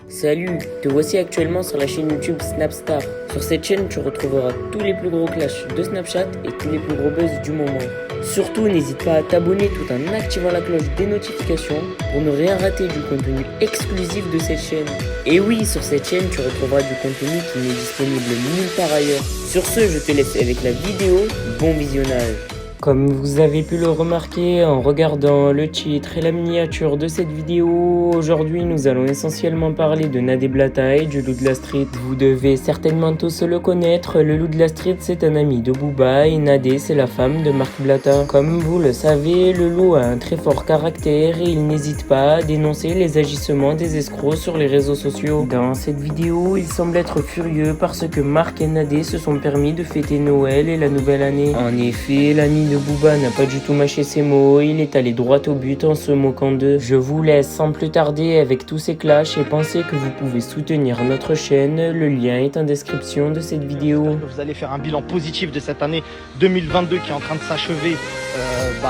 Salut, te voici actuellement sur la chaîne YouTube Snapstar. Sur cette chaîne, tu retrouveras tous les plus gros clashs de Snapchat et tous les plus gros buzz du moment. Surtout, n'hésite pas à t'abonner tout en activant la cloche des notifications pour ne rien rater du contenu exclusif de cette chaîne. Et oui, sur cette chaîne, tu retrouveras du contenu qui n'est disponible nulle part ailleurs. Sur ce, je te laisse avec la vidéo. Bon visionnage. Comme vous avez pu le remarquer en regardant le titre et la miniature de cette vidéo, aujourd'hui nous allons essentiellement parler de Nadé Blata et du loup de la street. Vous devez certainement tous le connaître, le loup de la street c'est un ami de Booba et Nadé c'est la femme de Marc Blata. Comme vous le savez, le loup a un très fort caractère et il n'hésite pas à dénoncer les agissements des escrocs sur les réseaux sociaux. Dans cette vidéo, il semble être furieux parce que Marc et Nadé se sont permis de fêter Noël et la nouvelle année. En effet, l'ami de Booba n'a pas du tout mâché ses mots, il est allé droit au but en se moquant d'eux. Je vous laisse sans plus tarder avec tous ces clashs et pensez que vous pouvez soutenir notre chaîne, le lien est en description de cette vidéo. Vous allez faire un bilan positif de cette année 2022 qui est en train de s'achever, j'ai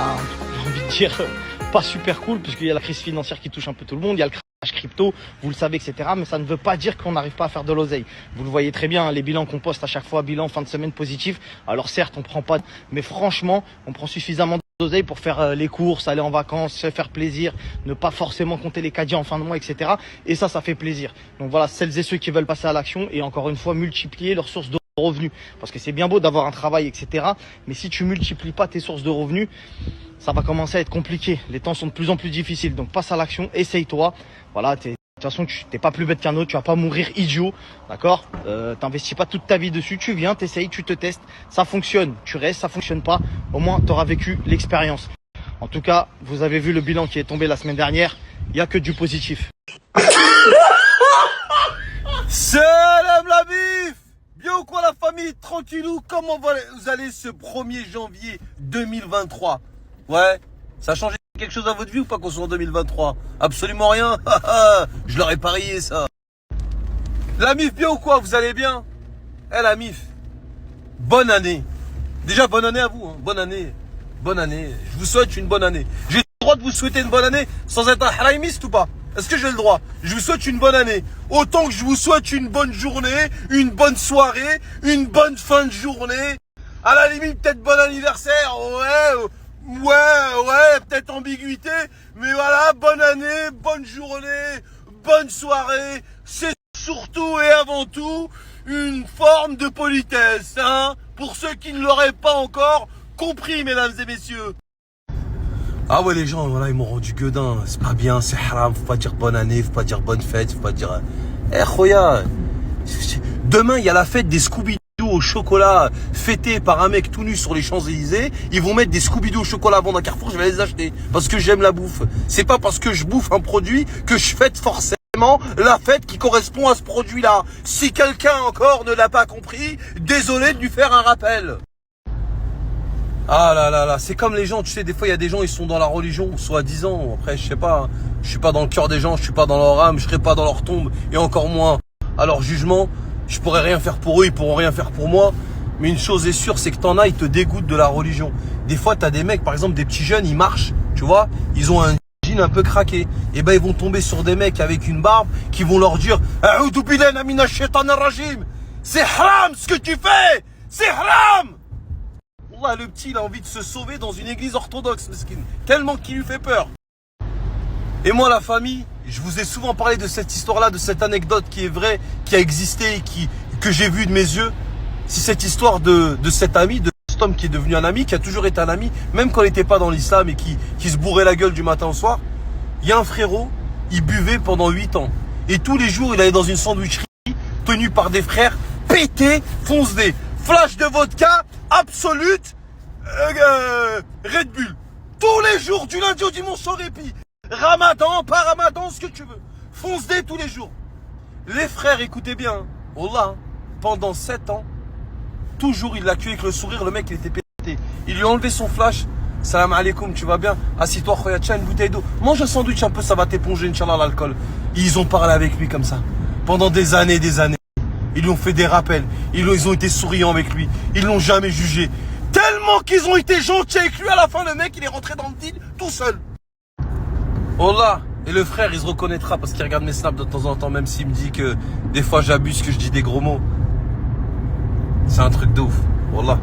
envie de dire pas super cool puisqu'il y a la crise financière qui touche un peu tout le monde, il y a le crypto, vous le savez, etc. Mais ça ne veut pas dire qu'on n'arrive pas à faire de l'oseille. Vous le voyez très bien, les bilans qu'on poste à chaque fois, bilan fin de semaine positif. Alors certes, on prend pas, mais franchement, on prend suffisamment d'oseille pour faire les courses, aller en vacances, se faire plaisir, ne pas forcément compter les caddies en fin de mois, etc. Et ça fait plaisir. Donc voilà, celles et ceux qui veulent passer à l'action et encore une fois multiplier leurs sources de revenus. Parce que c'est bien beau d'avoir un travail, etc. Mais si tu multiplies pas tes sources de revenus, ça va commencer à être compliqué. Les temps sont de plus en plus difficiles. Donc passe à l'action, essaye-toi. Voilà, de toute façon, tu n'es pas plus bête qu'un autre, tu vas pas mourir idiot, d'accord. T'investis pas toute ta vie dessus, tu viens, t'essayes, tu te testes, ça fonctionne, tu restes, ça fonctionne pas, au moins tu auras vécu l'expérience. En tout cas, vous avez vu le bilan qui est tombé la semaine dernière, il n'y a que du positif. Salam la bif. Bien ou quoi la famille, tranquillou, comment vous allez ce 1er janvier 2023? Ouais, ça a changé quelque chose à votre vie ou pas qu'on soit en 2023? Absolument rien. Je l'aurais parié ça. La mif, bien ou quoi? Vous allez bien? La mif, bonne année. Déjà bonne année à vous, hein. Bonne année. Bonne année. Je vous souhaite une bonne année. J'ai le droit de vous souhaiter une bonne année sans être un haraimiste ou pas? Est-ce que j'ai le droit? Je vous souhaite une bonne année. Autant que je vous souhaite une bonne journée, une bonne soirée, une bonne fin de journée. À la limite, peut-être bon anniversaire. Ouais, peut-être ambiguïté. Mais voilà, bonne année, bonne journée, bonne soirée. C'est surtout et avant tout une forme de politesse, hein, pour ceux qui ne l'auraient pas encore compris, mesdames et messieurs. Ah ouais, les gens, voilà, ils m'ont rendu gueudin. C'est pas bien, c'est haram. Faut pas dire bonne année, faut pas dire bonne fête, faut pas dire... Khoya, demain, il y a la fête des Scooby-Doo au chocolat fêté par un mec tout nu sur les Champs-Élysées. Ils vont mettre des Scooby-Doo au chocolat à vendre à Carrefour, je vais les acheter. Parce que j'aime la bouffe. C'est pas parce que je bouffe un produit que je fête forcément la fête qui correspond à ce produit-là. Si quelqu'un encore ne l'a pas compris, désolé de lui faire un rappel. Ah là, c'est comme les gens, tu sais, des fois il y a des gens, ils sont dans la religion, soi-disant. Après, je sais pas, hein. Je suis pas dans le cœur des gens, je suis pas dans leur âme, je serai pas dans leur tombe, et encore moins à leur jugement. Je pourrais rien faire pour eux, ils pourront rien faire pour moi. Mais une chose est sûre, c'est que t'en as, ils te dégoûtent de la religion. Des fois, t'as des mecs, par exemple, des petits jeunes, ils marchent, tu vois, ils ont un jean un peu craqué. Et ben, ils vont tomber sur des mecs avec une barbe qui vont leur dire « A'oudou billahi minash shaitanir rajim » C'est haram ce que tu fais. C'est haram. Wallah, le petit, il a envie de se sauver dans une église orthodoxe, mesquine, tellement qu'il lui fait peur. Et moi, la famille, je vous ai souvent parlé de cette histoire-là, de cette anecdote qui est vraie, qui a existé et que j'ai vue de mes yeux. C'est cette histoire de cet ami, de cet homme qui est devenu un ami, qui a toujours été un ami, même quand il n'était pas dans l'islam et qui se bourrait la gueule du matin au soir. Il y a un frérot, il buvait pendant 8 ans. Et tous les jours, il allait dans une sandwicherie tenue par des frères pétés, foncedés. Flash de vodka, absolute, Red Bull. Tous les jours, du lundi au dimanche sans répit. Ramadan, pas Ramadan, ce que tu veux. Fonce-dé tous les jours. Les frères, écoutez bien. Wallah, pendant 7 ans, toujours il l'a accueilli avec le sourire. Le mec, il était pété. Il lui a enlevé son flash. Salam alaikum, tu vas bien? Assis-toi, khoya, tiens, une bouteille d'eau. Mange un sandwich un peu, ça va t'éponger, Inch'Allah, l'alcool. Ils ont parlé avec lui comme ça. Pendant des années et des années. Ils lui ont fait des rappels. Ils ont été souriants avec lui. Ils l'ont jamais jugé. Tellement qu'ils ont été gentils avec lui, à la fin, le mec, il est rentré dans le deal tout seul. Oh là, Et le frère, il se reconnaîtra parce qu'il regarde mes snaps de temps en temps, même s'il me dit que des fois j'abuse, que je dis des gros mots. C'est un truc de ouf. Wallah.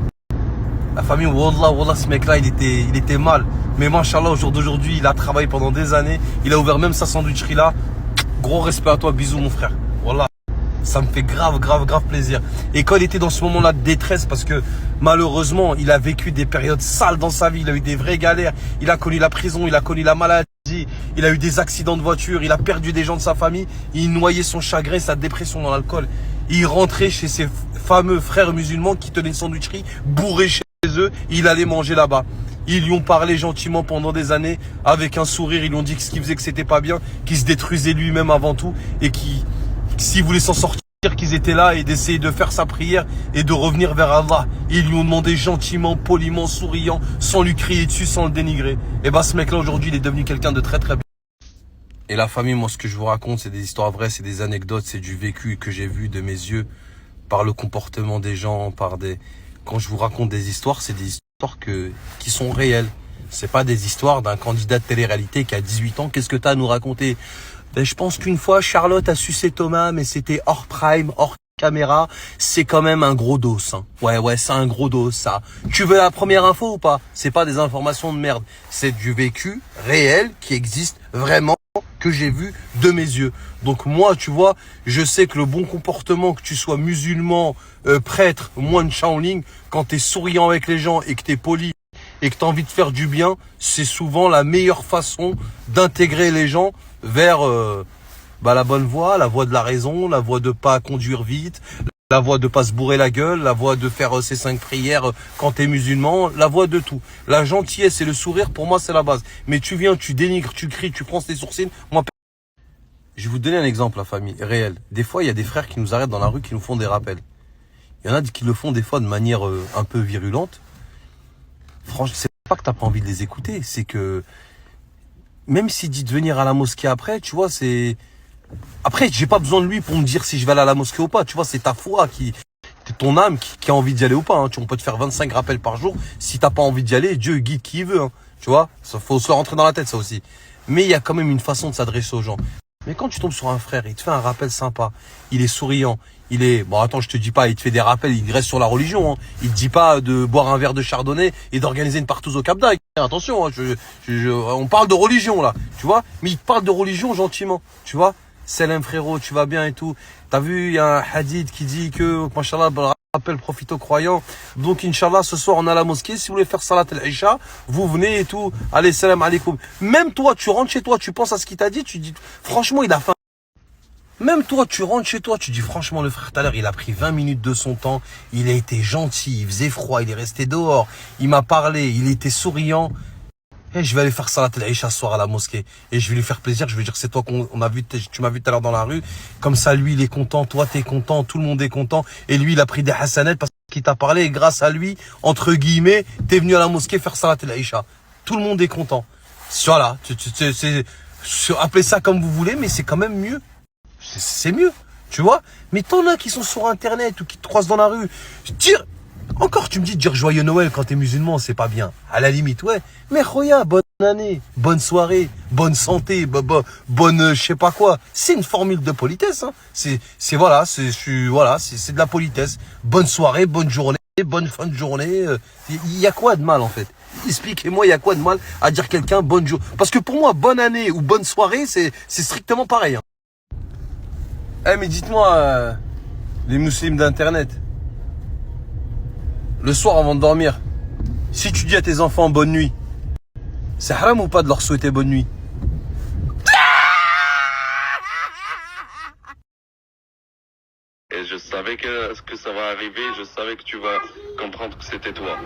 La famille, wallah, ce mec-là, il était mal. Mais machallah, au jour d'aujourd'hui, il a travaillé pendant des années. Il a ouvert même sa sandwicherie là. Gros respect à toi, bisous mon frère. Wallah. Ça me fait grave plaisir. Et quand il était dans ce moment-là de détresse, parce que malheureusement, il a vécu des périodes sales dans sa vie, il a eu des vraies galères, il a connu la prison, il a connu la maladie, il a eu des accidents de voiture, il a perdu des gens de sa famille, il noyait son chagrin, sa dépression dans l'alcool. Il rentrait chez ses fameux frères musulmans qui tenaient une sandwicherie, bourré chez eux, il allait manger là-bas. Ils lui ont parlé gentiment pendant des années, avec un sourire, ils lui ont dit que ce qu'il faisait que c'était pas bien, qu'il se détruisait lui-même avant tout, et s'il voulait s'en sortir, qu'ils étaient là et d'essayer de faire sa prière et de revenir vers Allah. Ils lui ont demandé gentiment, poliment, souriant, sans lui crier dessus, sans le dénigrer. Et bah ce mec-là aujourd'hui, il est devenu quelqu'un de très bien. Et la famille, moi ce que je vous raconte, c'est des histoires vraies, c'est des anecdotes, c'est du vécu que j'ai vu de mes yeux, par le comportement des gens, Quand je vous raconte des histoires, c'est des histoires qui sont réelles. C'est pas des histoires d'un candidat de télé-réalité qui a 18 ans. Qu'est-ce que t'as à nous raconter? Ben, je pense qu'une fois, Charlotte a sucé Thomas, mais c'était hors prime, hors caméra. C'est quand même un gros dos, hein. Ouais, c'est un gros dos, ça. Tu veux la première info ou pas? C'est pas des informations de merde. C'est du vécu réel qui existe vraiment, que j'ai vu de mes yeux. Donc moi, tu vois, je sais que le bon comportement, que tu sois musulman, prêtre, moine Shaolin, quand t'es souriant avec les gens et que t'es poli et que t'as envie de faire du bien, c'est souvent la meilleure façon d'intégrer les gens vers la bonne voie, la voie de la raison, la voie de pas conduire vite, la voie de pas se bourrer la gueule, la voie de faire ses 5 prières quand t'es musulman, la voie de tout. La gentillesse et le sourire, pour moi, c'est la base. Mais tu viens, tu dénigres, tu cries, tu fronces tes sourcils. Moi, je vais vous donner un exemple, la famille, réel. Des fois, il y a des frères qui nous arrêtent dans la rue, qui nous font des rappels. Il y en a qui le font des fois de manière un peu virulente. Franchement, c'est pas que t'as pas envie de les écouter, c'est que même s'il dit de venir à la mosquée après, tu vois, c'est... Après, j'ai pas besoin de lui pour me dire si je vais aller à la mosquée ou pas. Tu vois, c'est ta foi c'est ton âme qui a envie d'y aller ou pas. Hein. On peut te faire 25 rappels par jour. Si t'as pas envie d'y aller, Dieu guide qui il veut. Hein. Tu vois, ça faut se le rentrer dans la tête, ça aussi. Mais il y a quand même une façon de s'adresser aux gens. Mais quand tu tombes sur un frère, il te fait un rappel sympa, il est souriant, bon attends, je te dis pas, il te fait des rappels, il reste sur la religion, hein. Il te dit pas de boire un verre de chardonnay et d'organiser une partouze au Cap d'Agde. Attention, hein, on parle de religion là, tu vois, mais il te parle de religion gentiment, tu vois. Salam frérot, tu vas bien et tout. T'as vu, il y a un hadith qui dit que, machallah, rappel profite aux croyants. Donc, Inch'Allah, ce soir, on est à la mosquée. Si vous voulez faire salat al-Isha, vous venez et tout. Allez, salam alaikum. Même toi, tu rentres chez toi, tu penses à ce qu'il t'a dit, tu dis, franchement, il a faim. Même toi, tu rentres chez toi, tu dis, franchement, le frère, tout à l'heure, il a pris 20 minutes de son temps. Il a été gentil, il faisait froid, il est resté dehors. Il m'a parlé, il était souriant. Et je vais aller faire salat al-Isha ce soir à la mosquée. Et je vais lui faire plaisir. Je vais dire que c'est toi qu'on a vu, tu m'as vu tout à l'heure dans la rue. Comme ça, lui, il est content. Toi, t'es content. Tout le monde est content. Et lui, il a pris des hasanettes parce qu'il t'a parlé. Et grâce à lui, entre guillemets, t'es venu à la mosquée faire salat al-Isha. Tout le monde est content. Voilà. Appelez ça comme vous voulez, mais c'est quand même mieux. C'est mieux. Tu vois? Mais t'en as qui sont sur Internet ou qui te croisent dans la rue. Encore, tu me dis de dire joyeux Noël quand t'es musulman, c'est pas bien. À la limite, ouais. Mais Roya, bonne année, bonne soirée, bonne santé, bonne je sais pas quoi. C'est une formule de politesse, hein. C'est de la politesse. Bonne soirée, bonne journée, bonne fin de journée. Il y a quoi de mal, en fait? Expliquez-moi, il y a quoi de mal à dire quelqu'un bonne journée? Parce que pour moi, bonne année ou bonne soirée, c'est strictement pareil, hein. Eh, mais dites-moi, les musulmans d'Internet. Le soir avant de dormir, si tu dis à tes enfants bonne nuit, c'est haram ou pas de leur souhaiter bonne nuit? Et je savais que ça va arriver, je savais que tu vas comprendre que c'était toi.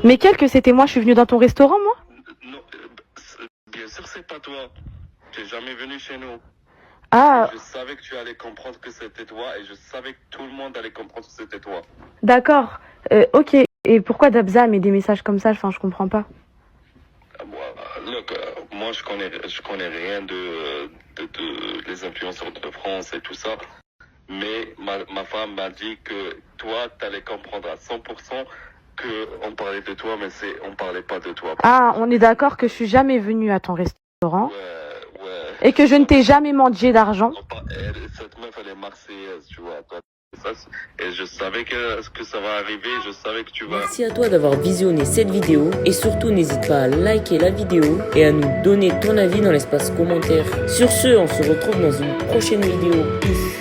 Mais quel que c'était moi? Je suis venue dans ton restaurant, moi? Non, bien sûr c'est pas toi. Tu n'es jamais venu chez nous. Ah, Je savais que tu allais comprendre que c'était toi et je savais que tout le monde allait comprendre que c'était toi. d'accord. Ok. Et pourquoi Dabza met des messages comme ça? Enfin, je comprends pas. Moi je connais rien de les influenceurs de France et tout ça. Mais ma femme m'a dit que toi, t'allais comprendre à 100% qu'on parlait de toi, mais on parlait pas de toi. Ah, on est d'accord que je suis jamais venue à ton restaurant. Ouais. Et que je ne t'ai jamais mendié d'argent. Cette meuf, elle est marseillaise, tu vois. Toi, et je savais que ça va arriver, je savais que tu vas... Merci à toi d'avoir visionné cette vidéo et surtout n'hésite pas à liker la vidéo et à nous donner ton avis dans l'espace commentaire. Sur ce, on se retrouve dans une prochaine vidéo. Peace.